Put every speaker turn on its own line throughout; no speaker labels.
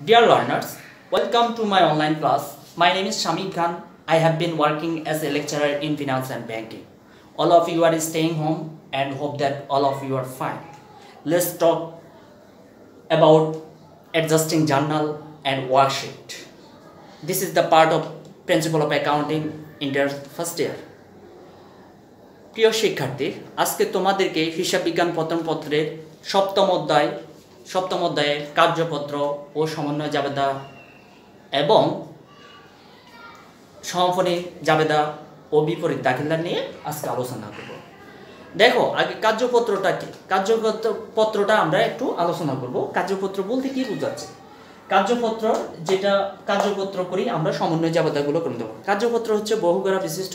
Dear learners, welcome to my online class. My name is Shamik Khan. I have been working as a lecturer in finance and banking. All of you are staying home and hope that all of you are fine. Let's talk about adjusting journal and worksheet. This is the part of Principle of Accounting Inter first year. প্রিয় শিক্ষার্থী, আজকে তোমাদেরকে হিসাব বিজ্ঞান প্রথম পত্রের সপ্তম অধ্যায়ের কার্যপত্র ও সমন্বয় জাবেদা এবং সমাপনী জাবেদা ও বিপরীত দাখিলা নিয়ে আজকে আলোচনা করব। দেখো, আগে কার্যপত্রটা কি? কার্যপত্রটা আমরা একটু আলোচনা করব। কার্যপত্র বলতে কি বোঝাচ্ছে? কার্যপত্র করি আমরা সমন্বয় জাবেদাগুলো করে দেবো। কার্যপত্র হচ্ছে বহুগড়া বিশিষ্ট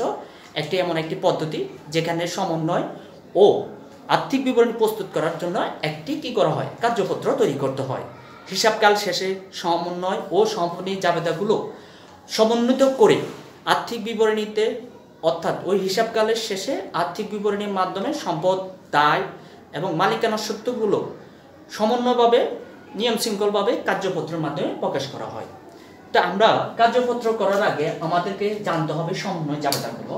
এমন একটি পদ্ধতি যেখানে সমন্বয় ও আর্থিক বিবরণী প্রস্তুত করার জন্য কি করা হয়? কার্যপত্র তৈরি করতে হয়। হিসাবকাল শেষে সমন্বয় ও সমাপনী জাবেদাগুলো সমন্বিত করে আর্থিক বিবরণীতে, অর্থাৎ ওই হিসাবকালের শেষে আর্থিক বিবরণীর মাধ্যমে সম্পদ, দায় এবং মালিকানা সত্যগুলো সমন্বয়ভাবে নিয়মশৃঙ্খলভাবে কার্যপত্রের মাধ্যমে প্রকাশ করা হয়। তো আমরা কার্যপত্র করার আগে আমাদেরকে জানতে হবে সমন্বয় জাবেদাগুলো।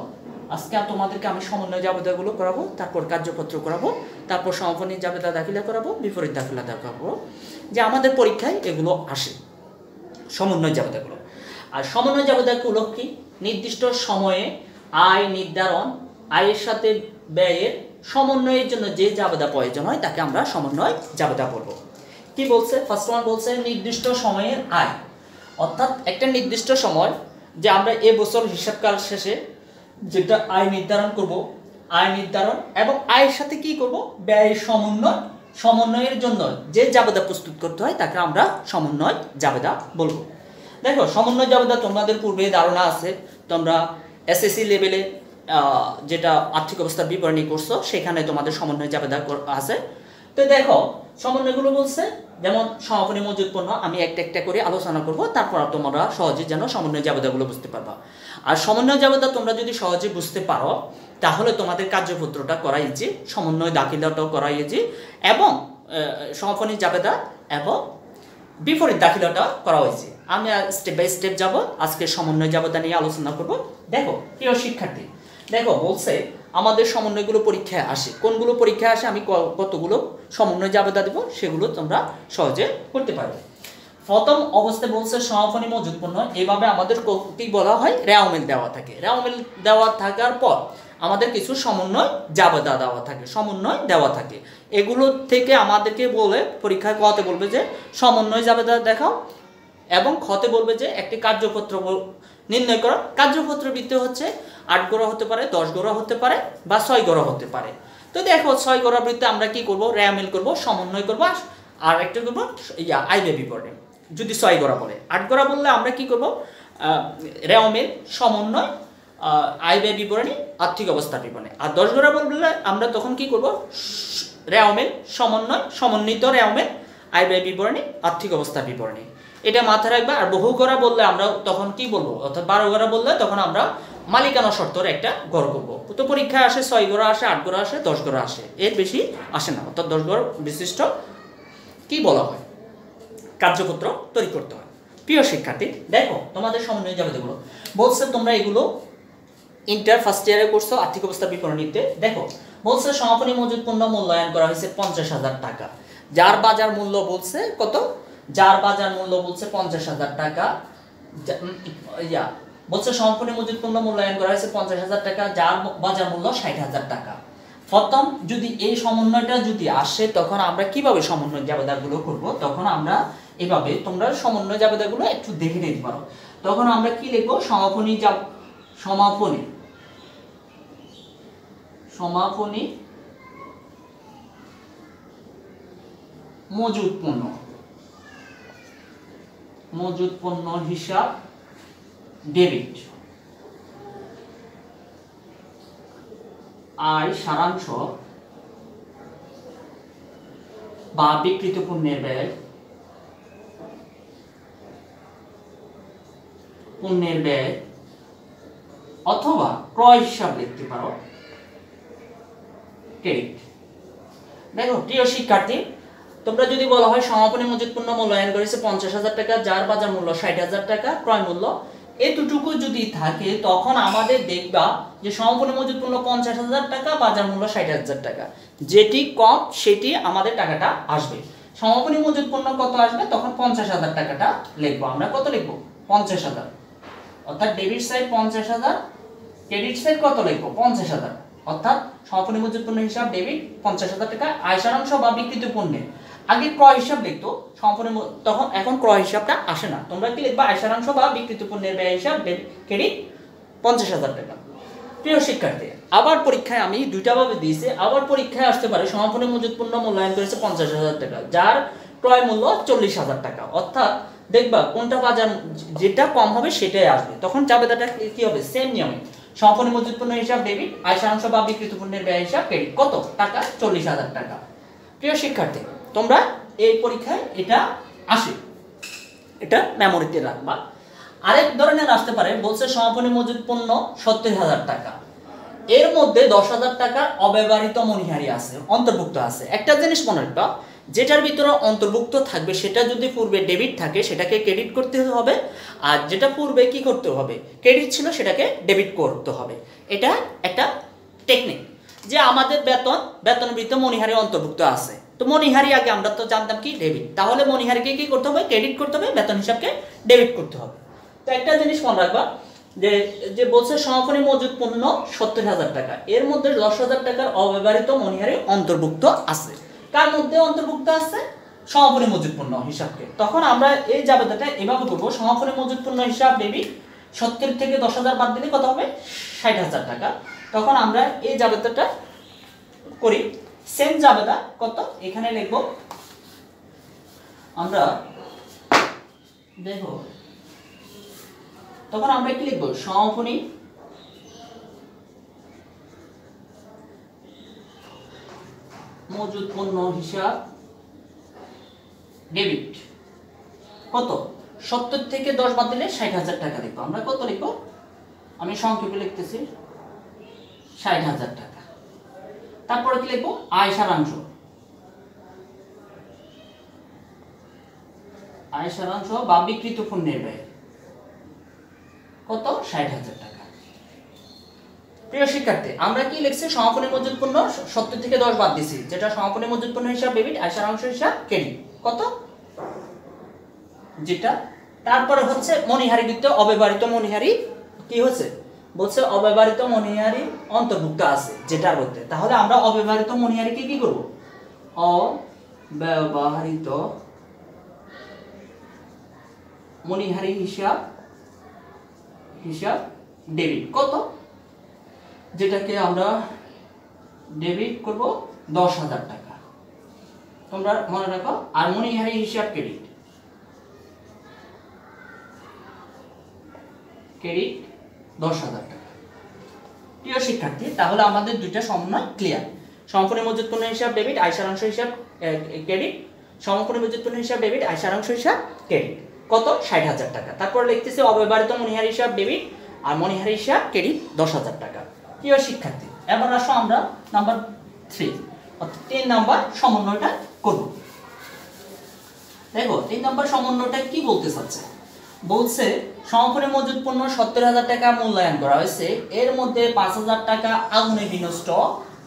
আজকে তোমাদেরকে আমি সমন্বয় জাবেদাগুলো করাবো, তারপর কার্যপত্র করাবো, তারপর সমাপনী জাবেদা দাখিলা করাবো, বিপরীত দাখিলা দেখাবো, যে আমাদের পরীক্ষায় এগুলো আসে সমন্বয় জাবেদাগুলো। আর সমন্বয় জাবেদাগুলো কি? নির্দিষ্ট সময়ে আয় নির্ধারণ, আয়ের সাথে ব্যয়ের সমন্বয়ের জন্য যে জাবেদা প্রয়োজন হয় তাকে আমরা সমন্বয় জাবেদা বলবো। কি বলছে? ফার্স্ট ওয়ান বলছে নির্দিষ্ট সময়ের আয়, অর্থাৎ একটা নির্দিষ্ট সময় যে আমরা বছর হিসাবকাল শেষে যেটা আয় নির্ধারণ করব, আয় নির্ধারণ এবং আয়ের সাথে কি করব? ব্যয়ের সমন্বয়ের জন্য যে জাবেদা প্রস্তুত করতে হয় তাকে আমরা সমন্বয় জাবেদা বলবো। দেখো, সমন্বয় জাবেদা তোমাদের পূর্বে ধারণা আছে, তোমরা এসএসসি লেভেলে যেটা আর্থিক অবস্থার বিবরণী করছো সেখানে তোমাদের সমন্বয় জাবেদা আছে। তো দেখো, সমন্বয়গুলো বলছে যেমন সমাপনী মজুদ পণ্য, আমি একটা করে আলোচনা করব, তারপর তোমরা সহজে যেন সমন্বয় জাবেদাগুলো বুঝতে পারবা। আর সমন্বয় জাবেদা তোমরা যদি সহজে বুঝতে পারো তাহলে তোমাদের কার্যপত্রটা করা ইজি, সমন্বয় দাখিলাটাও করা ইজি, এবং সমাপনী জাবেদা এবং বিপরীত দাখিলাটা করা হয়েছে। আমি স্টেপ বাই স্টেপ যাব, আজকে সমন্বয় জাবেদা নিয়ে আলোচনা করব। দেখো প্রিয় শিক্ষার্থী, দেখো বলছে আমাদের সমন্বয়গুলো পরীক্ষায় আসে। কোনগুলো পরীক্ষায় আসে? আমি কতগুলো সমন্বয় জাবেদা দেব, সেগুলো তোমরা সহজে করতে পারবে। প্রথম অবস্থায় বলছে সমাপনী মজুদ পণ্য, এভাবে আমাদের কি বলা হয়? রেওয়ামিল দেওয়া থাকে। রেওয়ামিল দেওয়া থাকার পর আমাদের কিছু সমন্বয় জাবেদা দেওয়া থাকে। এগুলো থেকে আমাদেরকে বলে পরীক্ষায় কতে বলবে যে সমন্বয় জাবেদা দেখাও, এবং খতে বলবে যে একটি কার্যপত্র নির্ণয় করো। কার্যপত্র বৃত্তি হচ্ছে 8 গড়া হতে পারে, 10 গড়া হতে পারে বা 6 গড়া হতে পারে। তো দেখো 6 গড়া বৃত্তি আমরা কি করব? রেওয়ামিল করব, সমন্বয় করব, আর একটা করব আয় ব্যয় বিবরণী। যদি 6 গড়া বলে, 8 গড়া বললে আমরা কি করব? রেওয়ামিল, সমন্বয়, আয় ব্যয় বিবরণী, আর্থিক অবস্থা বিবরণী। আর 10 গড়া বললে আমরা তখন কি করব? রেওয়ামিল, সমন্বয়, সমন্বিত রেওয়ামিল, আয় ব্যয় বিবরণী, আর্থিক অবস্থা বিবরণী। এটা মাথায় রাখবা। আর বহু গড়া বললে আমরা তখন কি বলবো? অর্থাৎ 12 গড়া বললে তখন আমরা মালিকানা শর্তের একটা গড় করবো। তো পরীক্ষায় আসে 6 গড়া আসে, 8 গড়া আসে, 10 গড়া আসে, এর বেশি আসে না। অর্থাৎ 10 গড় বিশিষ্ট কি বলা হয়? কার্যপত্র তৈরি করতে হয়। প্রিয় শিক্ষার্থী, দেখো তোমাদের সমন্বয় জাবেদাগুলো বলছে তোমরা এগুলো ইন্টার ফার্স্ট ইয়ারে করছো আর্থিক অবস্থা বিবরণীতে। দেখো বলছে সমাপনী মজুদ পণ্য মূল্যায়ন করা হয়েছে 50,000 টাকা। যার বাজার মূল্য বলছে কত? যার বাজার মূল্য বলছে 50,000 টাকা। বলছে সমাপনী মজুদ পণ্য মূল্যায়ন করা হয়েছে 50,000 টাকা, যার বাজার মূল্য 60,000 টাকা। প্রথম যদি এই সমন্বয়টা যদি আসে তখন আমরা কিভাবে সমন্বয় জাবেদাগুলো করব? তখন আমরা এভাবে, তোমরা সমন্বয় জাবেদাগুলো একটু দেখে নিতে পারো। তখন আমরা কি লিখবো? সমাপনী মজুদ পণ্য হিসাব ডেবিট, আয় সারাংশ বা বিক্রিত পণ্যের ব্যয় অথবা ক্রয় হিসাব লিখতে পারো ক্রেডিট। দেখো প্রিয় শিক্ষার্থী, তোমরা যদি বলা হয় সমাপনী মজুত পণ্য মূল্যায়ন করেছে 50,000 টাকা, যার বাজার মূল্য 60,000 টাকা, ক্রয় মূল্য এতটুকু যদি থাকে, তখন আমাদের দেখবা যে সমাপনী মজুত পণ্য 50,000 টাকা, বাজার মূল্য 60,000 টাকা, যেটি কম সেটি আমাদের টাকাটা আসবে। সমাপনী মজুত পণ্য কত আসবে, তখন 50,000 টাকাটা লিখবো। আমরা কত লিখবো, 50,000, অর্থাৎ ডেবিট সাইড 50,000, ক্রেডিট সাইড কত লিখবো, 50,000, অর্থাৎ সমাপনী মজুত পণ্য হিসাব ডেবিট 50,000 টাকা। আয় সারাংশ বা বিক্রিত পণ্যের আগে ক্রয় হিসাব লিখতো সমাপনী, তখন এখন ক্রয় হিসাবটা আসে না। তোমরা কি লিখবা, আয় সারাংশ বা বিক্রিত পণ্যের ব্যয় হিসাব ক্রেডিট 50,000 টাকা। প্রিয় শিক্ষার্থী, আবার পরীক্ষায় আমি দুইটা ভাবে দিয়েছি, আবার পরীক্ষায় আসতে পারে সমাপনী মজুত পণ্য মূল্যায়ন করেছে 50,000 টাকা, যার ক্রয় মূল্য 40,000 টাকা, অর্থাৎ দেখবা কোনটা বাজার যেটা কম হবে সেটাই আসবে, তখন জাবেদাটা কি হবে, সেম নিয়মে সমাপনী মজুত পণ্য হিসাব ডেবিট, আয় সারাংশ বা বিক্রিত পণ্যের ব্যয় হিসাব ক্রেডিট, কত টাকা, 40,000 টাকা। প্রিয় শিক্ষার্থী, তোমরা এই পরীক্ষায় এটা আসে, এটা মেমোরিতে রাখবা। আরেক ধরনের আসতে পারে, বলছে সমাপনী মজুত পণ্য 70,000 টাকা, এর মধ্যে 10,000 টাকার অব্যবহৃত মণিহারি আছে, অন্তর্ভুক্ত আছে। একটা জিনিস মনে রাখবা, যেটার ভিতরে অন্তর্ভুক্ত থাকবে সেটা যদি পূর্বে ডেবিট থাকে সেটাকে ক্রেডিট করতে হবে, আর যেটা পূর্বে কি করতে হবে, ক্রেডিট ছিল সেটাকে ডেবিট করতে হবে। এটা একটা টেকনিক, যে আমাদের বেতনের ভিতরে মণিহারি অন্তর্ভুক্ত আছে, তো মণিহারি আগে আমরা তো জানতাম কি ডেবিট, তাহলে মণিহারিকে কি করতে হবে, ক্রেডিট করতে হবে, বেতন হিসাবকে ডেবিট করতে হবে। তো একটা জিনিস মনে রাখবা, যে বলছে সমাপনী মজুত পণ্য 70,000 টাকা, এর মধ্যে 10,000 টাকার অব্যবহৃত মণিহারি অন্তর্ভুক্ত আছে। কার মধ্যে অন্তর্ভুক্ত আছে, সমাপনী মজুত পণ্য হিসাবকে। তখন আমরা এই জাবেদাটা এভাবে করবো, সমাপনী মজুত পণ্য হিসাব ডেবিট, 70 থেকে 10,000 বাদ দিলে কত হবে, 60,000 টাকা। তখন আমরা এই জাবেদাটা করি, সেম জাবেদা কত এখানে লিখবো আমরা, দেখো তখন আমরা কি লিখবো, সমাপনী মজুত পণ্য হিসাব ডেবিট, কত 70 থেকে 10 বাদ দিলে 60,000 টাকা লিখবো। আমরা কত লিখবো, আমি সংক্ষেপে লিখতেছি 60,000 টাকা। তারপরে কি লিখবো, আয় সারাংশ, আয় সারাংশ বা বিক্রিত পণ্যের ব্যয় কত, 60,000 টাকা। প্রিয় শিক্ষার্থী, আমরা কি লিখছি, সমাপনী মজুত পণ্য 70 থেকে 10 বাদ দিছি, যেটা সমাপনী মজুত পণ্য হিসাব ডেবিট, আয় সারাংশ হিসাব ক্রেডিট, কত যেটা। তারপরে হচ্ছে মণিহারি দিতে, অব্যবহৃত মণিহারি কি হচ্ছে, বলছে অব্যবহৃত মণিহারি অন্তর্ভুক্ত আছে যেটার মধ্যে, তাহলে আমরা অব্যবহৃত মণিহারিকে কি করব, অব্যবহৃত মণিহারি হিসাব ডেবিট, কত যেটাকে আমরা ডেবিট করব 10,000 টাকা, তোমরা মনে রাখো। আর মণিহারি হিসাব ক্রেডিট 10,000 টাকা। প্রিয় শিক্ষার্থী, তাহলে আমাদের দুইটা সমন্বয় ক্লিয়ার, সমাপনী মজুত পণ্য হিসাব ডেবিট, আয় সারাংশ হিসাব ক্রেডিট, সমাপনী মজুত পণ্য হিসাব ডেবিট, আয় সারাংশ হিসাব ক্রেডিট, কত 60,000 টাকা। তারপর লিখতেছে অব্যবহৃত মণিহারি হিসাব ডেবিট আর মণিহারি হিসাব ক্রেডিট 10,000 টাকা। প্রিয় শিক্ষার্থী, এবার আসো আমরা নাম্বার 3 অর্থাৎ 3 নাম্বার সমন্বয়টা করব। দেখো 3 নাম্বার সমন্বয়টা কি বলতে চাচ্ছে, বলছে সমাপনী মজুত পণ্য 70,000 টাকা মূল্যায়ন করা হয়েছে, এর মধ্যে 5,000 টাকা আগুনে বিনষ্ট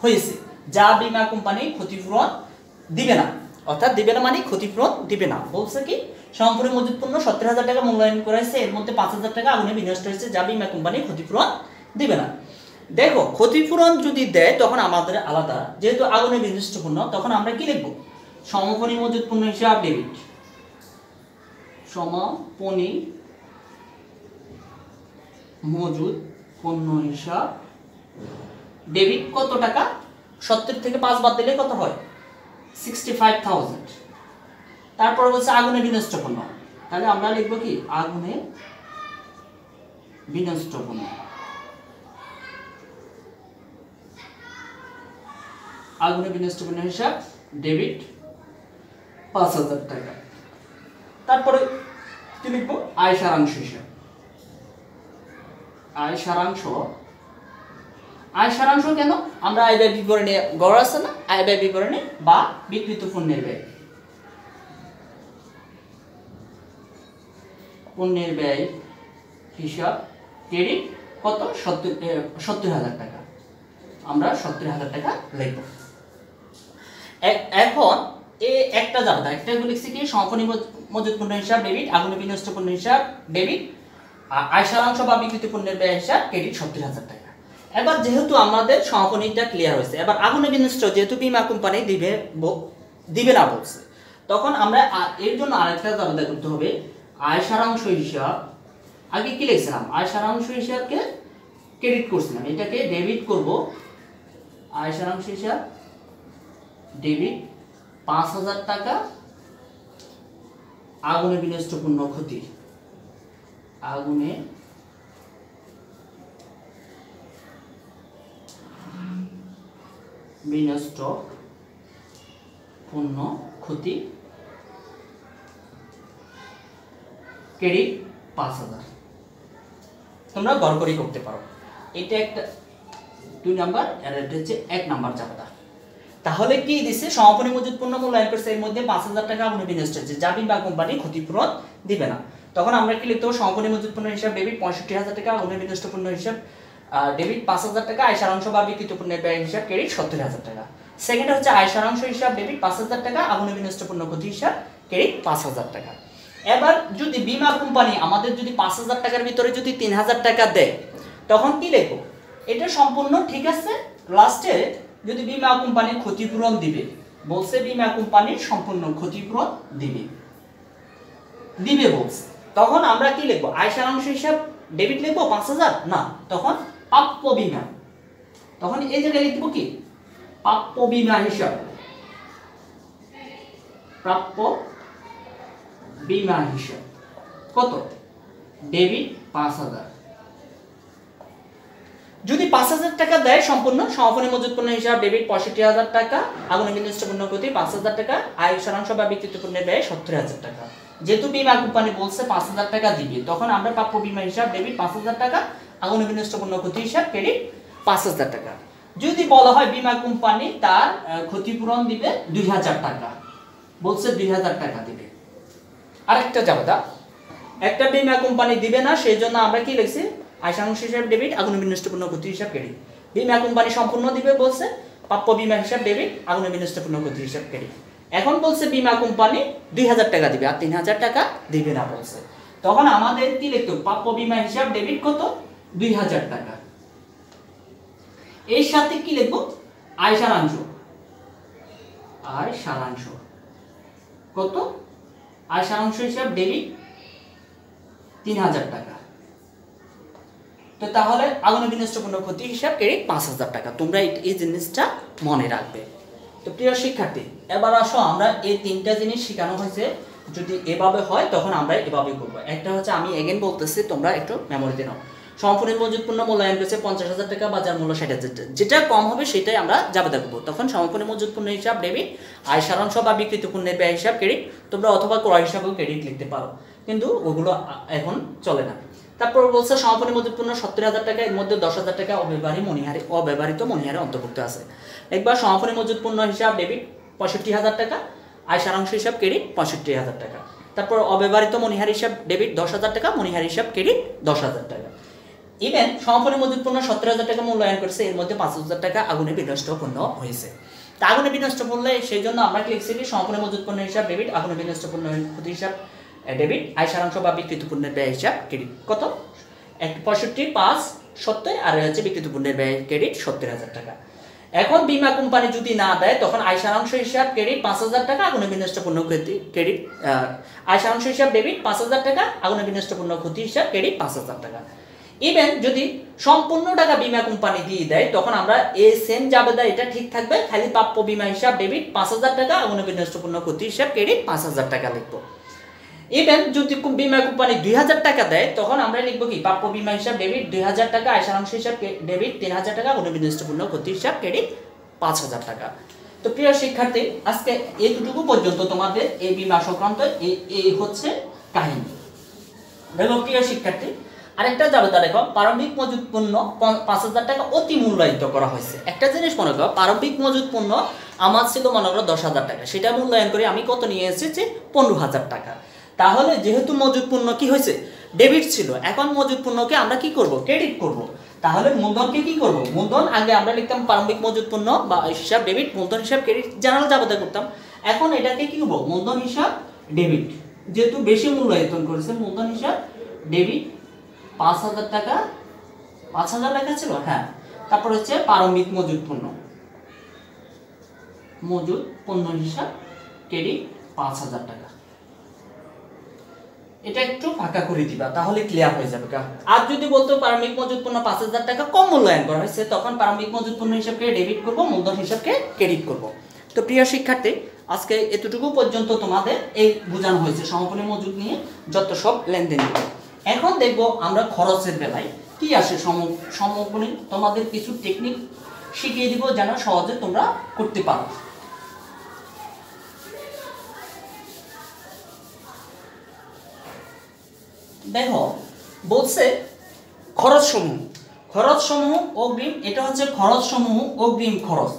হয়েছে, যা বীমা কোম্পানি ক্ষতিপূরণ দিবে না, অর্থাৎ দিবে না মানে ক্ষতিপূরণ দিবে না। বলছে কি, সমাপনী মজুত পণ্য 70,000 টাকা মূল্যায়ন করা হয়েছে, এর মধ্যে 5,000 টাকা আগুনে বিনষ্ট হয়েছে, যা বীমা কোম্পানি ক্ষতিপূরণ দিবে না। দেখো ক্ষতিপূরণ যদি দেয় তখন আমাদের আলাদা, যেহেতু আগুনে বিনষ্ট পণ্য, তখন আমরা কি লিখবো, সমাপনী মজুত পণ্য হিসাব ডেবিট, সমাপনী মজুত পণ্য হিসাব ডেবিট, কত টাকা, 70 থেকে 5 বাদ দিলে কত হয়, 65,000। তারপর বলছে আগুনে বিনষ্ট পণ্য, তাহলে আমরা লিখবো কি, আগুনে বিনষ্ট পণ্য, আগুনে বিনষ্ট পণ্য হিসাব ডেবিট 5,000 টাকা। তারপরে কি লিখবো, আয় সারাংশ হিসাব, আয় সারাংশ, আয় সারাংশ কেন, আমরা আয় ব্যয় বিবরণী গড় আছে না, আয় ব্যয় বিবরণী বা বিক্রিত পণ্যের ব্যয়, পণ্যের ব্যয় হিসাব ক্রেডিট কত 70,000 টাকা, আমরা 70,000 টাকা লিখব। এখন একটা জায়গা একটা লিখছি কি সমাপনী মজুত পণ্য হিসাব ডেবিট, আগুনে বিনষ্ট পণ্য হিসাব ডেবিট, আয় সারাংশ বা বিক্রিত পণ্যের ব্যয় হিসাব ক্রেডিট 70,000 টাকা। এবার যেহেতু আমাদের সমাপনীটা ক্লিয়ার হয়েছে, এবার আগুনে বিনষ্ট যেহেতু বীমা কোম্পানি দিবে না বলছে, তখন আমরা এর জন্য আরেকটা জায়গা করতে হবে। আয় সারাংশ হিসাব আগে কি লিখছিলাম, আয় সারাংশ হিসাবকে ক্রেডিট করছিলাম, এটাকে ডেবিট করব। আয় সারাংশ হিসাব ডেবিট 5,000 টাকা, আগুনে বিনষ্ট পণ্য ক্ষতি, আগুনে বিনষ্ট পণ্য ক্ষতি ক্রেডিট 5,000। তোমরা গড়গড়ি করতে পারো, এটা একটা 2 নাম্বার আর এটা হচ্ছে 1 নাম্বার জায়গাটা। তাহলে কি দিছে, সমাপনী মজুত পণ্য মূল্যায়ন করছে, এর মধ্যে 5,000 টাকা আগুনে বিনষ্ট হচ্ছে, যা বীমা কোম্পানি ক্ষতিপূরণ দিবে না। তখন আমরা কি লিখতে হবে, সমাপনী মজুত পণ্য হিসাব ডেবিট 65,000 টাকা, আগুনে বিনষ্ট পণ্য হিসাব ডেবিট 5,000 টাকা, আয় সারাংশ বা বিক্রিত পণ্যের ব্যয় হিসাব ক্রেডিট 70,000 টাকা। সেকেন্ড হচ্ছে আয় সারাংশ হিসাব ডেবিট 5,000 টাকা, আগুনে বিনষ্ট পণ্য ক্ষতি হিসাব ক্রেডিট 5,000 টাকা। এবার যদি বীমা কোম্পানি আমাদের যদি 5,000 টাকার ভিতরে যদি 3,000 টাকা দেয়, তখন কি লিখবো, এটা সম্পূর্ণ ঠিক আছে। লাস্টে যদি বীমা কোম্পানি ক্ষতিপূরণ দিবে বলছে, বীমা কোম্পানি সম্পূর্ণ ক্ষতিপূরণ দিবে বলছে, তখন আমরা কি লিখবো, আয় সারাংশ হিসাব ডেবিট লিখবো 5,000 না, তখন প্রাপ্য বীমা, তখন এই জায়গায় লিখবো কি প্রাপ্য বীমা হিসাব, প্রাপ্য বীমা হিসাব কত ডেবিট 5,000। যদি 5,000 টাকা দেয় সম্পূর্ণ সমাপনী মজুত পণ্য হিসাব ডেবিট 65,000 টাকা, আগুনে বিনষ্ট পণ্য ক্ষতি 5,000 টাকা, আয় সারাংশ বা বিক্রিত পণ্যের ব্যয় 70,000 টাকা। যেহেতু বীমা কোম্পানি বলছে 5,000 টাকা দিবে, তখন আমরা প্রাপ্য বীমা হিসাব ডেবিট 5,000 টাকা, আগুনে বিনষ্ট পণ্য ক্ষতি হিসাব ক্রেডিট 5,000 টাকা। যদি বলা হয় বীমা কোম্পানি তার ক্ষতিপূরণ দিবে 2,000 টাকা, বলছে 2,000 টাকা দিবে। আরেকটা জায়গা একটা বীমা কোম্পানি দিবে না, সেই জন্য আমরা কি লিখছি, আয় সারাংশ হিসাব ডেবিট, আগুনে বিনষ্ট পণ্য ক্ষতি হিসাব ক্রেডিট। বীমা কোম্পানি সম্পূর্ণ দিবে বলছে, প্রাপ্য বীমা হিসাব ডেবিট, আগুনে বিনষ্ট পণ্য ক্ষতি হিসাব ক্রেডিট। এখন বলছে বীমা কোম্পানি 2,000 টাকা দিবে আর 3,000 টাকা দিবে না বলছে, তখন আমাদের কি লিখতে হবে, প্রাপ্য বীমা হিসাব ডেবিট কত 2,000 টাকা। এর সাথে কি লিখবো, আয় সারাংশ, আয় সারাংশ কত, আয় সারাংশ হিসাব ডেবিট 3,000 টাকা। তো তাহলে আগুনে বিনষ্ট পণ্য ক্ষতি হিসাব ক্রেডিট 5,000 টাকা। তোমরা এই জিনিসটা মনে রাখবে। তো প্রিয় শিক্ষার্থী, এবার আসো আমরা এই 3টা জিনিস শেখানো হয়েছে, যদি এভাবে হয় তখন আমরা এভাবে করবো। একটা হচ্ছে আমি এগেন বলতেছি, তোমরা একটু মেমোরিতে নাও। সমাপনী মজুত পণ্য মূল্যায়ন করেছে 50,000 টাকা, বাজার মূল্য 60,000 টাকা, যেটা কম হবে সেটাই আমরা জাবেদা করবো। তখন সমাপনী মজুত পণ্য হিসাব ডেবিট, আয় সারাংশ বা বিক্রিত পণ্যের ব্যয় হিসাব ক্রেডিট। তোমরা অথবা ক্রয় হিসাবেও ক্রেডিট লিখতে পারো, কিন্তু ওগুলো এখন চলে না। তারপর বলছে সমাপনী মজুত পণ্য 70,000 টাকা, এর মধ্যে 10,000 টাকা অব্যবহৃত মণিহারে অন্তর্ভুক্ত আছে। একবার সমাপনী মজুত পণ্য হিসাব ডেবিট 65,000 টাকা, আয় সারাংশ হিসাব ক্রেডিট 65,000 টাকা। তারপর অব্যবহৃত মণিহার হিসাব ডেবিট 10,000 টাকা, মণিহার হিসাব ক্রেডিট 10,000 টাকা। ইভেন সমাপনী মজুত পণ্য 70,000 টাকা মূল্যায়ন করেছে, এর মধ্যে 5,000 টাকা আগুনে বিনষ্ট পণ্য হয়েছে। তা আগুনে বিনষ্ট পণ্য, সেই জন্য আমরা লিখছি কি সমাপনী মজুত পণ্য হিসাব ডেবিট, আগুনে বিনষ্ট পণ্য ক্ষতি হিসাব ডেবিট, আয় সারাংশ বা বিক্রিত পণ্যের ব্যয় হিসাব ক্রেডিট কত 65, 5, 70 আর হচ্ছে বিক্রিত পণ্যের ব্যয় ক্রেডিট 70,000 টাকা। এখন বীমা কোম্পানি যদি না দেয়, তখন আয় সারাংশ হিসাব ক্রেডিট 5,000 টাকা, আগুনে বিনষ্ট পণ্য ক্ষতি ক্রেডিট, আয় সারাংশ হিসাব ডেবিট 5,000 টাকা, আগুনে বিনষ্ট পণ্য ক্ষতি হিসাব ক্রেডিট 5,000 টাকা। ইভেন যদি সম্পূর্ণ টাকা বীমা কোম্পানি দিয়ে দেয়, তখন আমরা এই সেম জাবেদা এটা ঠিক থাকবে, খালি প্রাপ্য বীমা হিসাব ডেবিট 5,000 টাকা, আগুনে বিনষ্ট পণ্য ক্ষতি হিসাব ক্রেডিট 5,000 টাকা লিখবো। ইভেন যদি বীমা কোম্পানি 2,000 টাকা দেয়, তখন আমরা লিখবো কি প্রাপ্য বীমা হিসাব ডেবিট 2,000 টাকা, আয় সারাংশ হিসাব ডেবিট 3,000 টাকা, আগুনে বিনষ্ট পণ্য ক্ষতি হিসাব ক্রেডিট 5,000 টাকা। তো প্রিয় শিক্ষার্থী, আজকে এইটুকু পর্যন্ত তোমাদের এই বীমা সংক্রান্ত এই হচ্ছে কাহিনী। দেখো প্রিয় শিক্ষার্থী, আরেকটা জাবেদা দেখো, প্রারম্ভিক মজুত পণ্য 5,000 টাকা অতি মূল্যায়িত করা হয়েছে। একটা জিনিস মনে করো, প্রারম্ভিক মজুত পণ্য আমার ছিল মনে করো 10,000 টাকা, সেটা মূল্যায়ন করে আমি কত নিয়ে এসেছি 15,000 টাকা। তাহলে যেহেতু মজুদ পণ্য কি হয়েছে, ডেবিট ছিল, এখন মজুদ পণ্যকে আমরা কি করব, ক্রেডিট করব। তাহলে মূলধনকে কি করব, মূলধন আগে আমরা লিখতাম প্রারম্ভিক মজুদ পণ্য বা হিসাব ডেবিট, মূলধন হিসাব ক্রেডিট, জেনারেল যাবতীয় করতাম। এখন এটাকে কি করব, মূলধন হিসাব ডেবিট, যেহেতু বেশি মূল্যায়ন করেছে, মূলধন হিসাব ডেবিট 5,000 টাকা, 5,000 টাকা ছিল, হ্যাঁ। তারপর হচ্ছে প্রারম্ভিক মজুদ পণ্য, মজুদ পণ্য হিসাব ক্রেডিট 5,000 টাকা। এটা একটু ফাঁকা করে দিবা, তাহলে ক্লিয়ার হয়ে যাবে। আর যদি বলতো প্রারম্ভিক মজুদ পণ্য 5,000 টাকা কম মূল্যায়ন করা হয়েছে, তখন প্রারম্ভিক মজুদ পণ্য হিসাবকে ডেবিট করব, মূলধন হিসাবকে ক্রেডিট করব। তো প্রিয় শিক্ষার্থী, আজকে এতটুকু পর্যন্ত তোমাদের এই বোঝানো হয়েছে সমাপনী মজুদ নিয়ে যত সব লেনদেন। এখন দেখব আমরা খরচের বেলায় কি আসে সমাপনী, তোমাদের কিছু টেকনিক শিখিয়ে দিব যেন সহজে তোমরা করতে পারো। দেখো বলছে খরচ সমূহ, খরচ সমূহ অগ্রিম, এটা হচ্ছে খরচ সমূহ অগ্রিম খরচ।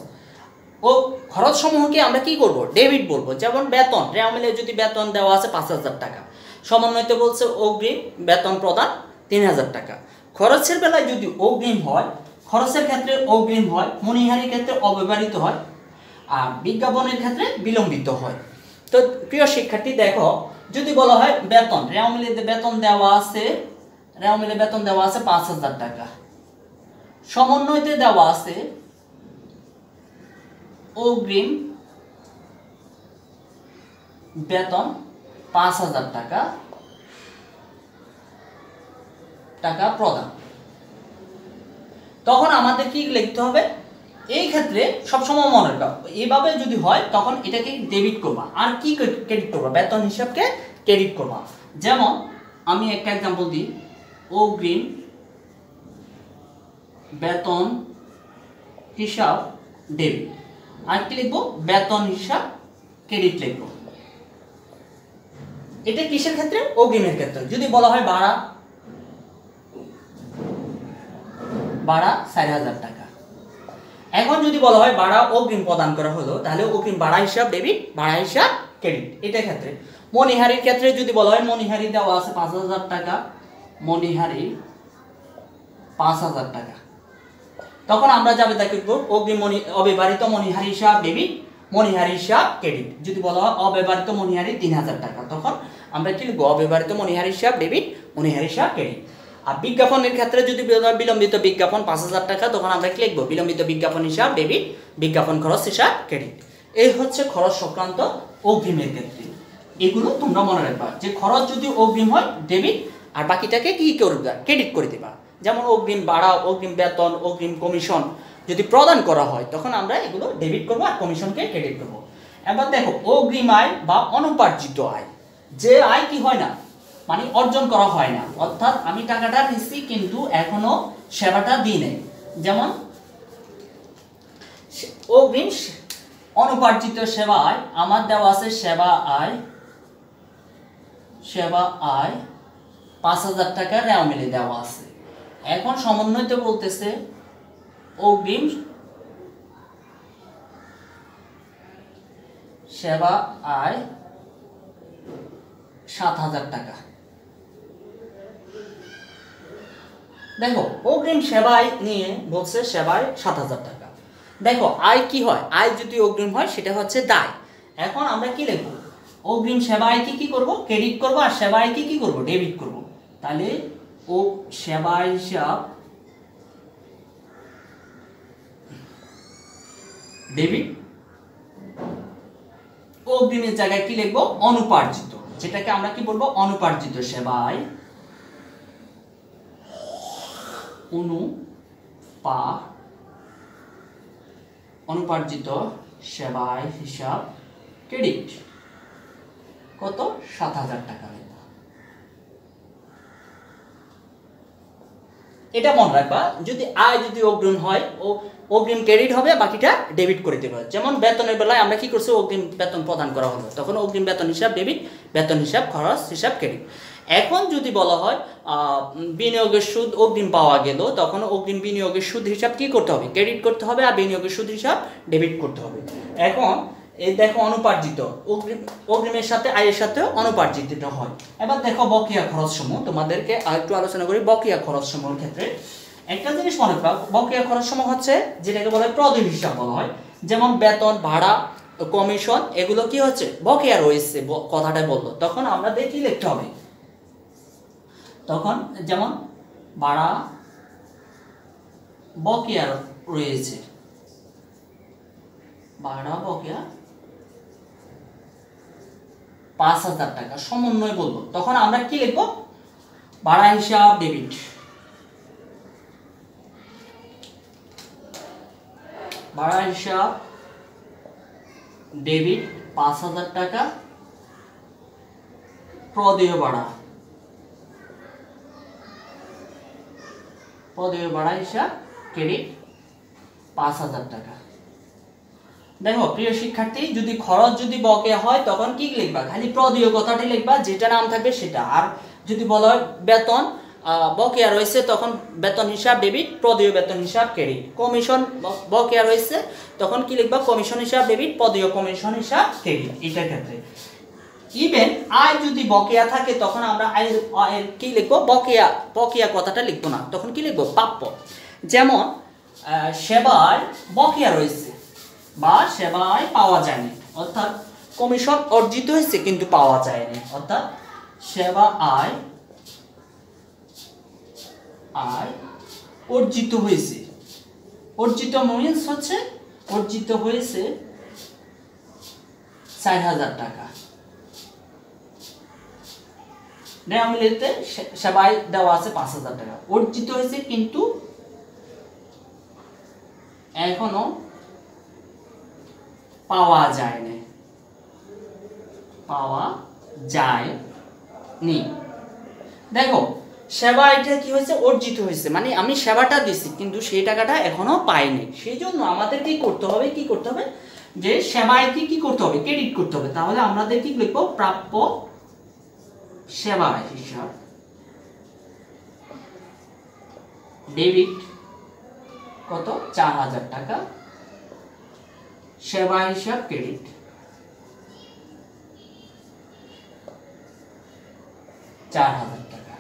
ও খরচ সমূহকে আমরা কি করব, ডেবিট বলবো। যেমন বেতন, রেওয়া মিলে যদি বেতন দেওয়া আছে 5,000 টাকা, সমন্বয়তে বলছে অগ্রিম বেতন প্রদান 3,000 টাকা। খরচের বেলায় যদি অগ্রিম হয়, খরচের ক্ষেত্রে অগ্রিম হয়, মণিহারির ক্ষেত্রে অব্যবহৃত হয়, আর বিজ্ঞাপনের ক্ষেত্রে বিলম্বিত হয়। তো প্রিয় শিক্ষার্থী দেখো, যদি বলা হয় বেতন, রেওয়া মিলে বেতন দেওয়া আছে, রেওয়া মিলে বেতন দেওয়া আছে 5,000 টাকা, সমন্বয়তে দেওয়া আছে অগ্রিম বেতন 5,000 টাকা প্রদান, তখন আমাদের কি লিখতে হবে, এই ক্ষেত্রে সবসময় মনে রাখবা, এইভাবে যদি হয় তখন এটাকে ডেবিট করবা, আর কি ক্রেডিট করবা, বেতন হিসাবকে ক্রেডিট করবা। যেমন আমি একটা এক্সাম্পল দিই, অগ্রিম বেতন হিসাব ডেবিট, আর কি লিখবো, বেতন হিসাব ক্রেডিট লিখবো। এটা কিসের ক্ষেত্রে, অগ্রিমের ক্ষেত্রে। যদি বলা হয় ভাড়া 4,000 টাকা, এখন যদি বলা হয় ভাড়া অগ্রিম প্রদান করা হলো, তাহলে অগ্রিম ভাড়া হিসাব ডেবিট, ভাড়া হিসাব ক্রেডিট, এটা ক্ষেত্রে। মণিহারির ক্ষেত্রে যদি বলা হয় মণিহারি দেওয়া আছে 5,000 টাকা, মণিহারি 5,000 টাকা, তখন আমরা যাবে তা লিখবো অগ্রিম অব্যবহৃত মণিহারি হিসাব ডেবিট, মণিহারি হিসাব ক্রেডিট। যদি বলা হয় অব্যবহৃত মণিহারি 3,000 টাকা, তখন আমরা কি লিখবো, অব্যবহৃত মণিহারি হিসাব ডেবিট, মণিহারি হিসাব ক্রেডিট। আর বিজ্ঞাপনের ক্ষেত্রে যদি বিলম্বিত বিজ্ঞাপন 5,000 টাকা, তখন আমরা কি লিখবো, বিলম্বিত বিজ্ঞাপন হিসাব ডেবিট, বিজ্ঞাপন খরচ হিসাব ক্রেডিট। এই হচ্ছে খরচ সংক্রান্ত অগ্রিমের ক্ষেত্রে। এগুলো তোমরা মনে রাখবা যে খরচ যদি অগ্রিম হয় ডেবিট, আর বাকিটাকে কি করবে, ক্রেডিট করে দিবা। যেমন অগ্রিম ভাড়া, অগ্রিম বেতন, অগ্রিম কমিশন যদি প্রদান করা হয়, তখন আমরা এগুলো ডেবিট করবো আর কমিশনকে ক্রেডিট করবো। এবার দেখো অগ্রিম আয় বা অনুপার্জিত আয়, যে আয় কি হয় না, মানে অর্জন করা হয় না, অর্থাৎ আমি টাকাটা নিচ্ছি কিন্তু এখনো সেবাটা দিই নাই। যেমন অগ্রিম অনুপার্জিত সেবা আয়, আমার দেওয়া আছে সেবা আয় 5,000 টাকা রেওয়া মিলে দেওয়া আছে। এখন সমন্বয়তে বলতেছে অগ্রিম সেবা আয় 7,000 টাকা। দেখো অগ্রিম সেবায় নিয়ে বলছে সেবায় 7,000 টাকা। দেখো আয় কি হয়, আয় যদি অগ্রিম হয় সেটা হচ্ছে দায়। এখন আমরা কি লিখবো, অগ্রিম সেবায় কি করব, ক্রেডিট করব, আর সেবায় কি করব, ডেবিট করব। তাহলে ও সেবা হিসাব ডেবিট, অগ্রিমের জায়গায় কি লিখবো, অনুপার্জিত, যেটাকে আমরা কি বলবো, অনুপার্জিত সেবায় অনুপার্জিত সেবায় হিসাব ক্রেডিট কত, 7,000 টাকা। এটা মনে রাখবা, যদি আয় যদি অগ্রিম হয় ও অগ্রিম ক্রেডিট হবে, বাকিটা ডেবিট করে দেবে। যেমন বেতনের বেলায় আমরা কি করছি, অগ্রিম বেতন প্রদান করা হলো, তখন অগ্রিম বেতন হিসাব ডেবিট, বেতন হিসাব খরচ হিসাব ক্রেডিট। এখন যদি বলা হয় বিনিয়োগের সুদ অগ্রিম পাওয়া গেল, তখন অগ্রিম বিনিয়োগের সুদ হিসাব কি করতে হবে, ক্রেডিট করতে হবে, আর বিনিয়োগের সুদ হিসাব ডেবিট করতে হবে। এখন এই দেখো অনুপার্জিত, অগ্রিমের সাথে আয়ের সাথে অনুপার্জিত হয়। এবার দেখো বকেয়া খরচ সমূহ, তোমাদেরকে আরেকটু আলোচনা করি বকেয়া খরচ সমূহের ক্ষেত্রে। একটা জিনিস মনে রাখবা, বকেয়া খরচ সমূহ হচ্ছে যেটাকে বলা হয় প্রদেয় হিসাব বলা হয়। যেমন বেতন, ভাড়া, কমিশন এগুলো কি হচ্ছে বকেয়া রয়েছে, কথাটা বললো, তখন আমাদের কি লিখতে হবে, তখন যেমন ভাড়া বকেয়া রয়েছে, ভাড়া বকেয়া 5,000 টাকা সমন্বয় বলবো, তখন আমরা কি লিখবো, ভাড়া হিসাব ডেবিট, ভাড়া হিসাব ডেবিট 5,000 টাকা, প্রদেয় ভাড়া, প্রদেয় ভাড়া হিসাব ক্রেডিট 5,000 টাকা। দেখো প্রিয় শিক্ষার্থী, যদি খরচ যদি বকেয়া হয় তখন কি লিখবা, খালি প্রদেয় কথাটি লিখবা, যেটা নাম থাকবে সেটা। আর যদি বলা হয় বেতন বকেয়া রয়েছে তখন বেতন হিসাব ডেবিট, প্রদেয় বেতন হিসাব ক্রেডিট। কমিশন বকেয়া রয়েছে তখন কি লিখবা, কমিশন হিসাব ডেবিট, প্রদেয় কমিশন হিসাব ক্রেডিট। এটার ক্ষেত্রে ইভেন আয় যদি বকেয়া থাকে তখন আমরা আয়ের কি লিখবো, বকেয়া কথাটা লিখবো না, তখন কি লিখবো, প্রাপ্য। যেমন সেবায় বকেয়া রয়েছে বা সেবায় পাওয়া যায়নি, অর্থাৎ কমিশন অর্জিত হয়েছে কিন্তু পাওয়া যায়নি, অর্থাৎ সেবা আয় অর্জিত হয়েছে, অর্জিত মিন্স হচ্ছে অর্জিত হয়েছে 4,000 টাকা, নেওয়া মিলিতে সেবায় দেওয়া আছে 5,000 টাকা, অর্জিত হয়েছে কিন্তু এখনো পাওয়া যায়নি, পাওয়া যায়নি। দেখো সেবা এটা কি হয়েছে, অর্জিত হয়েছে, মানে আমি সেবাটা দিছি কিন্তু সেই টাকাটা এখনো পাইনি, সেই জন্য আমাদের কি করতে হবে, যে সেবায় কি করতে হবে, ক্রেডিট করতে হবে। তাহলে আমাদের কি লিখবো, প্রাপ্য সেবা হিসাব ডেবিট কত, 4,000 টাকা, সেবা হিসাব ক্রেডিট 4,000 টাকা।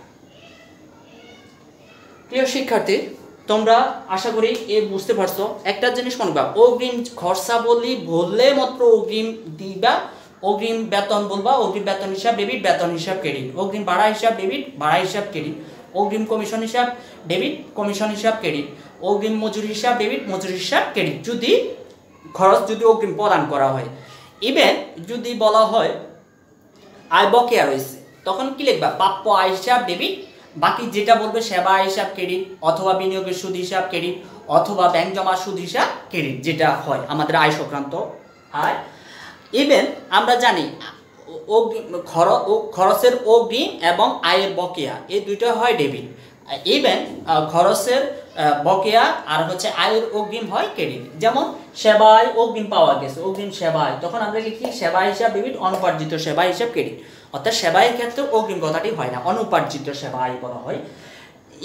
প্রিয় শিক্ষার্থী, তোমরা আশা করি বুঝতে পারছো। একটা জিনিস মনে রাখবা, অগ্রিম খরচা বললে মাত্র অগ্রিম দিবা, অগ্রিম বেতন বলবা, অগ্রিম বেতন হিসাব ডেবিট, বেতন হিসাব ক্রেডিট, অগ্রিম ভাড়া হিসাব ডেবিট, ভাড়া হিসাব ক্রেডিট, অগ্রিম কমিশন হিসাব ডেবিট, কমিশন হিসাব ক্রেডিট, অগ্রিম মজুরি হিসাব ডেবিট, মজুরি হিসাব ক্রেডিট, যদি খরচ যদি অগ্রিম প্রদান করা হয়। ইভেন যদি বলা হয় আয় বকেয়া রয়েছে তখন কি লিখবা, প্রাপ্য আয় হিসাব ডেবিট, বাকি যেটা বলবে সেবা হিসাব ক্রেডিট, অথবা বিনিয়োগের সুদ হিসাব ক্রেডিট, অথবা ব্যাংক জমা সুদ হিসাব ক্রেডিট, যেটা হয় আমাদের আয় সংক্রান্ত আয়। ইভেন আমরা জানি খরচের অগ্রিম এবং আয়ের বকেয়া এই দুইটা হয় ডেবিট। ইভেন খরচের বকেয়া আর হচ্ছে আয়ের অগ্রিম হয় ক্রেডিট। যেমন সেবায় অগ্রিম পাওয়া গেছে, অগ্রিম সেবায়, তখন আমরা লিখি সেবা হিসাব ডেবিট, অনুপার্জিত সেবা হিসাব ক্রেডিট। অর্থাৎ সেবায়ের ক্ষেত্রে অগ্রিম কথাটি হয় না, অনুপার্জিত সেবায় বলা হয়।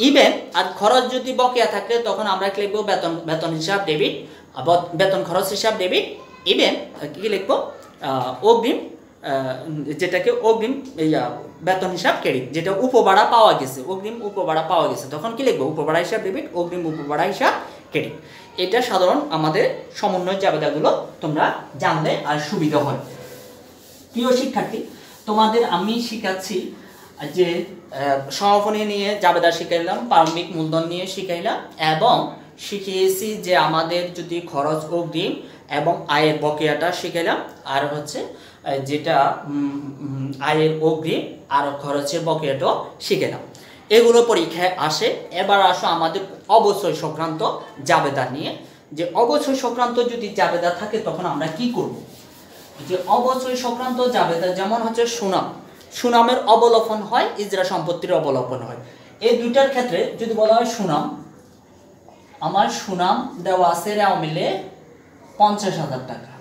ইভেন আর খরচ যদি বকেয়া থাকে তখন আমরা কি লিখবো, বেতন হিসাব ডেবিট, বেতন খরচ হিসাব ডেবিট। ইভেন কি লিখবো, অগ্রিম, যেটাকে অগ্রিম বেতন হিসাব ক্রেডিট, যেটা উপভাড়া পাওয়া গেছে, অগ্রিম উপভাড়া পাওয়া গেছে, তখন কি লিখবো, উপভাড়া হিসাব ডেবিট, অগ্রিম উপভাড়া হিসাব ক্রেডিট। এটা সাধারণ আমাদের সমন্বয় জাবেদাগুলো তোমরা জানলে আর সুবিধা হয়। প্রিয় শিক্ষার্থী, তোমাদের আমি শিখাচ্ছি যে সমাপনী নিয়ে জাবেদা শিখাইলাম, প্রারম্ভিক মূলধন নিয়ে শিখাইলাম, এবং শিখিয়েছি যে আমাদের যদি খরচ অগ্রিম এবং আয়ের বকেয়াটা শিখাইলাম, আর হচ্ছে যেটা আয়ের অগ্রিম আর খরচের বকেয়াটাও শিখাইলাম। এগুলো পরীক্ষায় আসে। এবার আসো আমাদের অবচয় সংক্রান্ত জাবেদা নিয়ে, যে অবচয় সংক্রান্ত যদি জাবেদা থাকে তখন আমরা কি করব। যে অবচয় সংক্রান্ত জাবেদা যেমন হচ্ছে সুনামের অবলোপন হয়, ইজরা সম্পত্তির অবলোপন হয়। এই দুইটার ক্ষেত্রে যদি বলা হয় সুনাম, আমার সুনাম দেওয়া আছে রেওয়া মিলে 50,000 টাকা,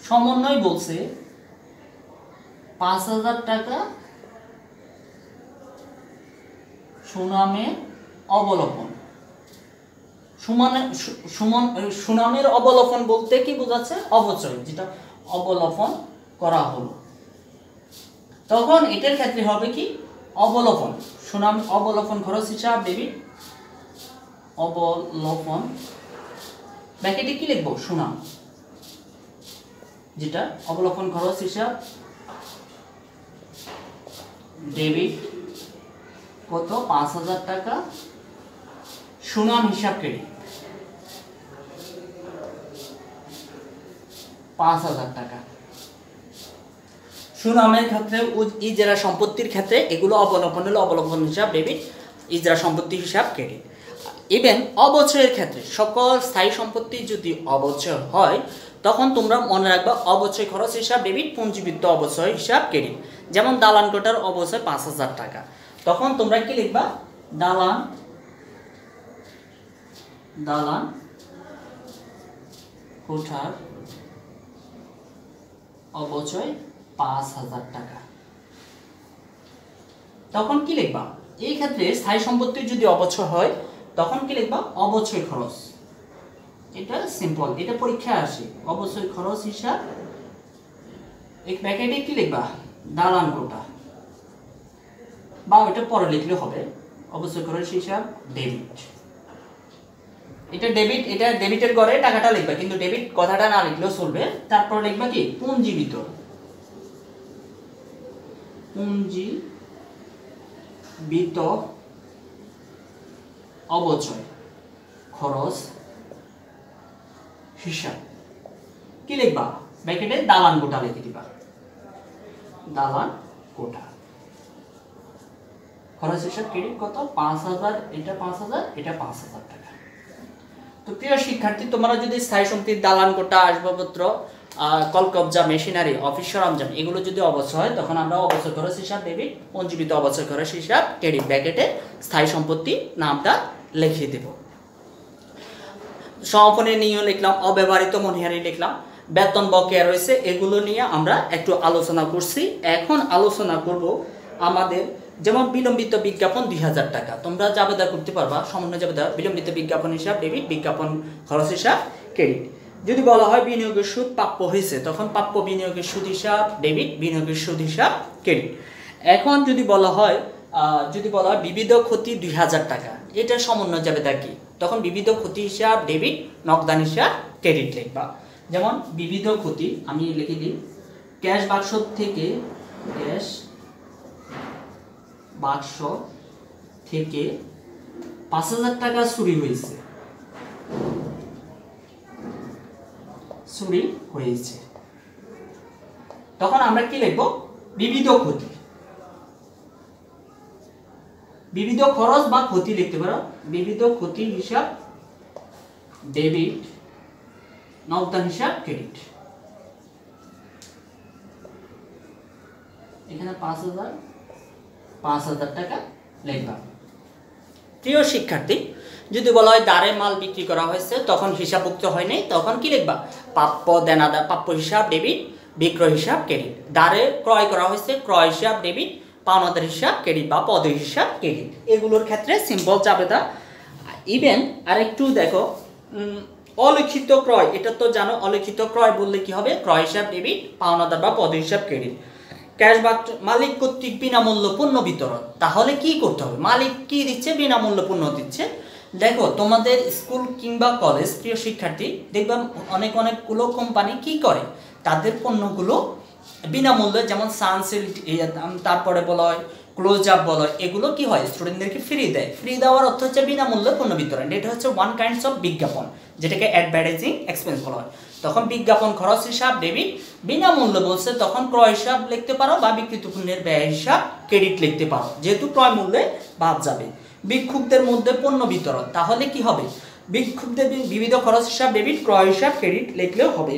সমন্বয় বলছে 5,000 টাকা সুনামে অবলোপন, সুনামের অবলোপন বলতে কি বোঝাচ্ছে? অবচয়, যেটা অবলোপন করা হলো, তখন এটার ক্ষেত্রে হবে কি? অবলোপন। সুনাম অবলোপন খরচ হিসাব ডেবিট, অবলোপন ব্র্যাকেটে কি লিখবো? সুনাম, যেটা অবলোপন খরচ হিসাব ডেবিট কত? 5,000 টাকা। সুনাম হিসাব ক্রেডিট 5,000 টাকা। সুনামের ক্ষেত্রে ইজারা সম্পত্তির ক্ষেত্রে এগুলো অবলোপন হলো অবলোপন হিসাব ডেবিট, ইজারা সম্পত্তি হিসাব ক্রেডিট। ইভেন অবচয়ের ক্ষেত্রে সকল স্থায়ী সম্পত্তি যদি অবচয় হয় তখন তোমরা মনে রাখবা অবচয় খরচ হিসাব ডেবিট, পুঞ্জীবৃত্ত অবচয় হিসাব ক্রেডিট। যেমন দালান কোঠার অবচয় 5,000 টাকা, তখন তোমরা কি লিখবা? দালান কোঠার অবচয় 5,000 টাকা, তখন কি লিখবা? এই ক্ষেত্রে স্থায়ী সম্পত্তির যদি অবচয় হয় তখন কি লিখবা? অবচয় খরচ। এটা সিম্পল, এটা পরীক্ষায় আসে। অবচয় খরচ হিসাব এই ব্র্যাকেটে কি লিখবা? দালান কোঠা, বা এটা পরে লিখলে হবে। অবচয় খরচ হিসাব ডেবিট, এটা ডেবিট, এটা ডেবিটের ঘরে টাকাটা লিখবা, কিন্তু ডেবিট কথাটা না লিখলেও চলবে। তারপর লিখবা কি? পুঞ্জীবিত অবচয় খরচ হিসাব কি লিখবা? ব্র্যাকেটে দালান কোঠা লিখে দিবা। দালান কোঠা খরচ হিসাব ক্রেডিট কত? 5,000, এটা 5,000, এটা 5,000 টাকা। তো প্রিয় শিক্ষার্থী, তোমরা যদি স্থায়ী সম্পত্তির দালান কোঠা, আসবাবপত্র, কলকবজা, মেশিনারি, অফিস সরঞ্জাম এগুলো যদি অবচয় হয় তখন আমরা অবচয় খরচ হিসাব ডেবিট, পঞ্জীবিত অবচয় খরচ হিসাব ক্রেডিট ব্র্যাকেটে স্থায়ী সম্পত্তি নামটা লিখিয়ে দেব। সমাপনের নিয়ম লিখলাম, অব্যবহৃত মনিহারি লিখলাম, বেতন বকেয়া রয়েছে, এগুলো নিয়ে আমরা একটু আলোচনা করছি। এখন আলোচনা করব আমাদের যেমন বিলম্বিত বিজ্ঞাপন 2,000 টাকা, তোমরা জাবেদা করতে পারবা। সমন্বয় জাবেদা বিলম্বিত বিজ্ঞাপন হিসাব ডেবিট, বিজ্ঞাপন খরচ হিসাব ক্রেডিট। যদি বলা হয় বিনিয়োগের সুদ প্রাপ্য হয়েছে তখন প্রাপ্য বিনিয়োগের সুদ হিসাব ডেবিট, বিনিয়োগের সুদ হিসাব ক্রেডিট। এখন যদি বলা হয় বিবিধ ক্ষতি 2,000 টাকা, এটা সমন্বয় জাবেদা কি? তখন বিবিধ ক্ষতি হিসাব ডেবিট, নগদান হিসাব ক্রেডিট লিখবা। যেমন বিবিধ ক্ষতি আমি লিখে দিই, ক্যাশ বাক্স থেকে 5,000 টাকা চুরি হয়েছে, তখন আমরা কি লিখব? বিবিধ ক্ষতি, বিবিধ খরচ বা ক্ষতি লিখতে পারো। বিবিধ ক্ষতি হিসাব ডেবিট, নগদান হিসাব ক্রেডিট। এখানে 5,000 টাকা লিখবা। প্রিয় শিক্ষার্থী, যদি বলা হয় দ্বারে মাল বিক্রি করা হয়েছে তখন হিসাবভুক্ত হয় নাই, তখন কি লিখবা? প্রাপ্য দেনাদার, প্রাপ্য হিসাব ডেবিট, বিক্রয় হিসাব ক্রেডিট। দ্বারে ক্রয় করা হয়েছে, ক্রয় হিসাব ডেবিট, পাওনাদার হিসাব ক্রেডিট বা পদ হিসাব ক্রেডিট। এগুলোর ক্ষেত্রে সিম্পল জাবেদা। ইভেন আরেকটু দেখো, অলিখিত ক্রয়, এটা তো জানো, অলিখিত ক্রয় বললে কি হবে? ক্রয় হিসাব ডেবিট, পাওনাদার বা পদ হিসাব ক্রেডিট। ক্যাশব্যাক মালিক কর্তৃক বিনামূল্য পণ্য বিতরণ, তাহলে কি করতে হবে? মালিক কি দিচ্ছে? বিনামূল্য পণ্য দিচ্ছে। দেখো তোমাদের স্কুল কিংবা কলেজ, প্রিয় শিক্ষার্থী, দেখবা অনেকগুলো কোম্পানি কি করে? তাদের পণ্যগুলো বিনামূল্যে, যেমন সানসিল্ক, তারপরে বলা হয় ক্লোজ আপ বলা হয়, এগুলো কি হয়? স্টুডেন্টদেরকে ফ্রি দেয়। ফ্রি দেওয়ার অর্থ হচ্ছে বিনামূল্যে পণ্য বিতরণ। এটা হচ্ছে ওয়ান কাইন্ডস অফ বিজ্ঞাপন, যেটাকে অ্যাডভার্টাইজিং এক্সপেন্স বলা হয়। তখন বিজ্ঞাপন খরচ হিসাব ডেবিট, বিনামূল্য বলছে তখন ক্রয় হিসাব লিখতে পারো বা বিক্রিত পণ্যের ব্যয় হিসাব ক্রেডিট লিখতে পারো, যেহেতু ক্রয় মূল্যে বাদ যাবে। বিক্ষুব্ধের মধ্যে পণ্য বিতরণ, তাহলে কি হবে? বিক্ষুব্ধের বিবিধ খরচ হিসাব ডেবিট, ক্রয় হিসাব ক্রেডিট লিখলেও হবে।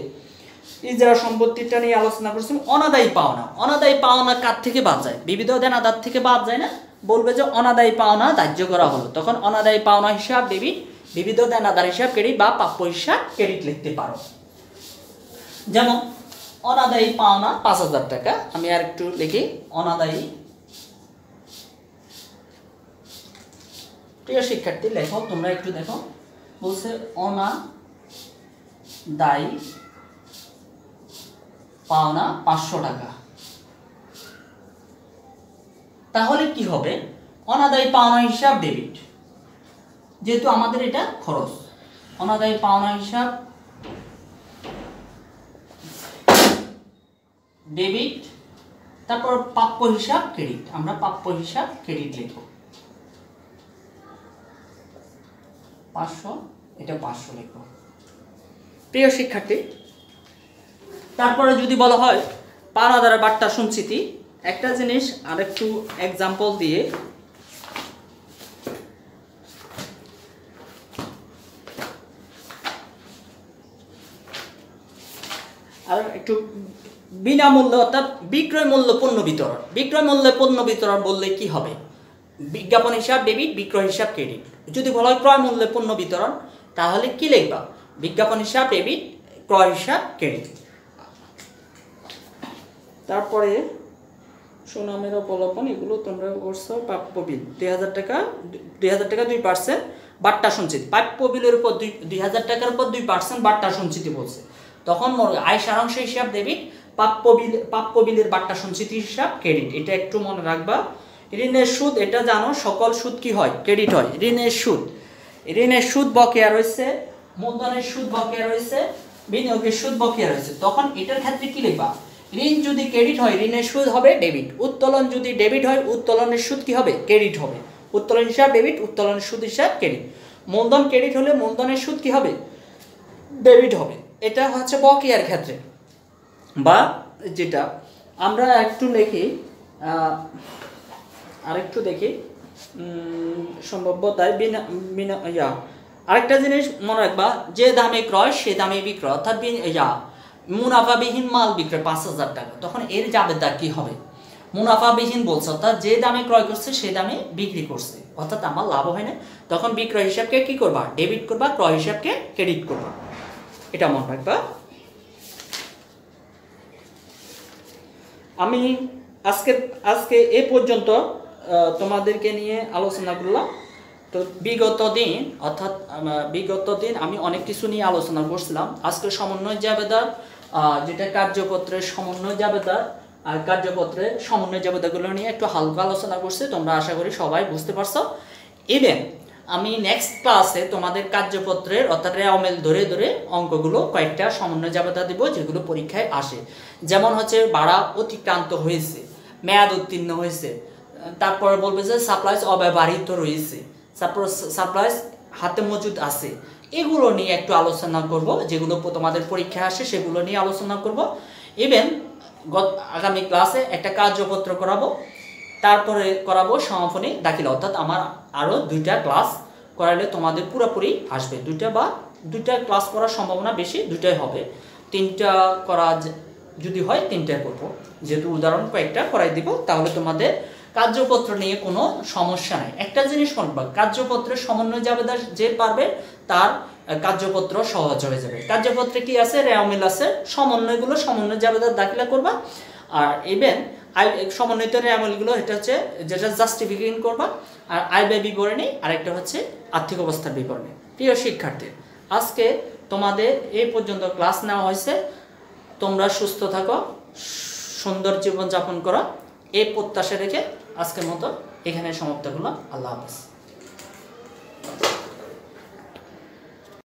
ইজারা সম্পত্তিটা নিয়ে আলোচনা করছি। অনাদায়ী পাওনা, অনাদায়ী পাওনা কার থেকে বাদ যায়? বিবিধ দেনাদার থেকে বাদ যায় না? বলবে যে অনাদায়ী পাওনা ধার্য করা হলো, তখন অনাদায়ী পাওনা হিসাব ডেবিট, বিবিধ দেনাদার হিসাব ক্রেডিট বা প্রাপ্য হিসাব ক্রেডিট লিখতে পারো। যেমন অনাদায়ী পাওনা 5,000 টাকা, আমি আর একটু লিখি, অনাদায়ী। প্রিয় শিক্ষার্থী লেখো, তোমরা একটু দেখো, বলছে অনাদায়ী পাওনা 500 টাকা। তাহলে কি হবে, অনাদায়ী পাওনা হিসাব ডেবিট, যেহেতু আমাদের এটা খরচ, অনাদায়ী পাওনা হিসাব ডেবিট, তারপর প্রাপ্য হিসাব ক্রেডিট, আমরা প্রাপ্য হিসাব ক্রেডিট লিখব 500, এটা 500 লিখব। প্রিয় শিক্ষার্থী, তারপরে যদি বলা হয় পাওনা দ্বারা বাট্টা সঞ্চিতি, একটা জিনিস আরেকটু এক্সাম্পল দিয়ে আর একটু বিনামূল্য অর্থাৎ বিক্রয় মূল্য পণ্য বিতরণ। বিক্রয় মূল্যে পণ্য বিতরণ বললে কি হবে, বিজ্ঞাপন হিসাব ডেবিট, বিক্রয় হিসাব ক্রেডিট। যদি বলা হয় ক্রয় মূল্যে পণ্য বিতরণ, তাহলে কি লিখবা, বিজ্ঞাপন হিসাব ডেবিট, ক্রয় হিসাব ক্রেডিট। তারপরে সুনামের অবলম্বন, এগুলো তোমরা করছো। প্রাপ্য বিল 2000 টাকা, 2% বাট্টা সঞ্চিতি। প্রাপ্য বিলের উপর 2000 টাকার উপর 2% বাট্টা সঞ্চিতি বলছে, তখন আয় সারাংশ হিসাব ডেবিট, প্রাপ্য বিলের বাট্টা সঞ্চিতি হিসাব ক্রেডিট। এটা একটু মনে রাখবা। ঋণের সুদ, এটা জানো সকল সুদ কি হয়, ক্রেডিট হয়। ঋণের সুদ বকেয়া রয়েছে, মূলধনের সুদ বকেয়া রয়েছে, বিনিয়োগের সুদ বকেয়া রয়েছে, তখন এটার ক্ষেত্রে কি লিখবা, ঋণ যদি ক্রেডিট হয় ঋণের সুদ হবে ডেবিট, উত্তোলন যদি ডেবিট হয় উত্তোলনের সুদ কি হবে, ক্রেডিট হবে। উত্তোলন হিসাব ডেবিট, উত্তোলনের সুদ হিসাব ক্রেডিট। মূলধন ক্রেডিট হলে মূলধনের সুদ কি হবে, ডেবিট হবে। এটা হচ্ছে বকেয়ার ক্ষেত্রে। বা যেটা আমরা একটু লিখি, আরেকটু দেখি সম্ভবতায় আরেকটা জিনিস মনে রাখবা, যে দামে ক্রয় সে দামে বিক্রয়, অর্থাৎ মুনাফাবিহীন মাল বিক্রয় 5000 টাকা, তখন এর জাবেদা কি হবে, মুনাফাবিহীন বলছে, অর্থাৎ যে দামে ক্রয় করছে সে দামে বিক্রি করছে, অর্থাৎ আমার লাভ হয় না, তখন বিক্রয় হিসাবকে কি করবা, ডেবিট করবা, ক্রয় হিসাবকে ক্রেডিট করবা। এটা মনে রাখবা। আমি আজকে এ পর্যন্ত তোমাদেরকে নিয়ে আলোচনা করলাম। তো বিগত দিন আমি অনেক কিছু নিয়ে আলোচনা করছিলাম। আজকে সমন্বয় জাবেদা, যেটা কার্যপত্রের সমন্বয় জাবেদা, আর কার্যপত্রের সমন্বয় জাবেদাগুলো নিয়ে একটু হালকা আলোচনা করছি। তোমরা আশা করি সবাই বুঝতে পারছো। ইভেন আমি নেক্সট ক্লাসে তোমাদের কার্যপত্রের অর্থাৎ রেওয়ামেল ধরে ধরে অঙ্কগুলো কয়েকটা সমন্বয় জাবেদা দিব, যেগুলো পরীক্ষায় আসে। যেমন হচ্ছে ভাড়া অতিক্রান্ত হয়েছে, মেয়াদ উত্তীর্ণ হয়েছে, তারপরে বলবে যে সাপ্লাইজ অব্যবহৃত রয়েছে, সাপ্লাইজ হাতে মজুদ আছে। এগুলো নিয়ে একটু আলোচনা করব, যেগুলো তোমাদের পরীক্ষায় আসে সেগুলো নিয়ে আলোচনা করব। ইভেন আগামী ক্লাসে একটা কার্যপত্র করাবো, তারপরে করাবো সমাপনী দাখিলা, অর্থাৎ আমার আরও 2টা ক্লাস করালে তোমাদের পুরোপুরি আসবে। 2টা ক্লাস করার সম্ভাবনা বেশি, 2টাই হবে। 3টা করা যদি হয় 3টাই করবো, যেহেতু উদাহরণ কয়েকটা করাই দিব, তাহলে তোমাদের কার্যপত্র নিয়ে কোনো সমস্যা নাই। একটা জিনিস করবা, কার্যপত্রের সমন্বয় জাবেদা যে পারবে তার কার্যপত্র সহজ হয়ে যাবে। কার্যপত্রে কি আছে, রেওয়ামেল আছে, সমন্বয় জাবেদা দাখিলা করবা। আর ইভেন সমন্বিত রেওয়ামেলগুলো এটা হচ্ছে যেটা জাস্টিফিকেশন করবা, আর আয় ব্যয় বিবরণী, আরেকটা হচ্ছে আর্থিক অবস্থার বিবরণী। প্রিয় শিক্ষার্থী, আজকে তোমাদের এই পর্যন্ত ক্লাস নেওয়া হয়েছে। তোমরা সুস্থ থাকো, সুন্দর জীবনযাপন করো, এই প্রত্যাশা রেখে আজকের মতো এখানে সমাপ্ত করলাম। আল্লাহ হাফেজ।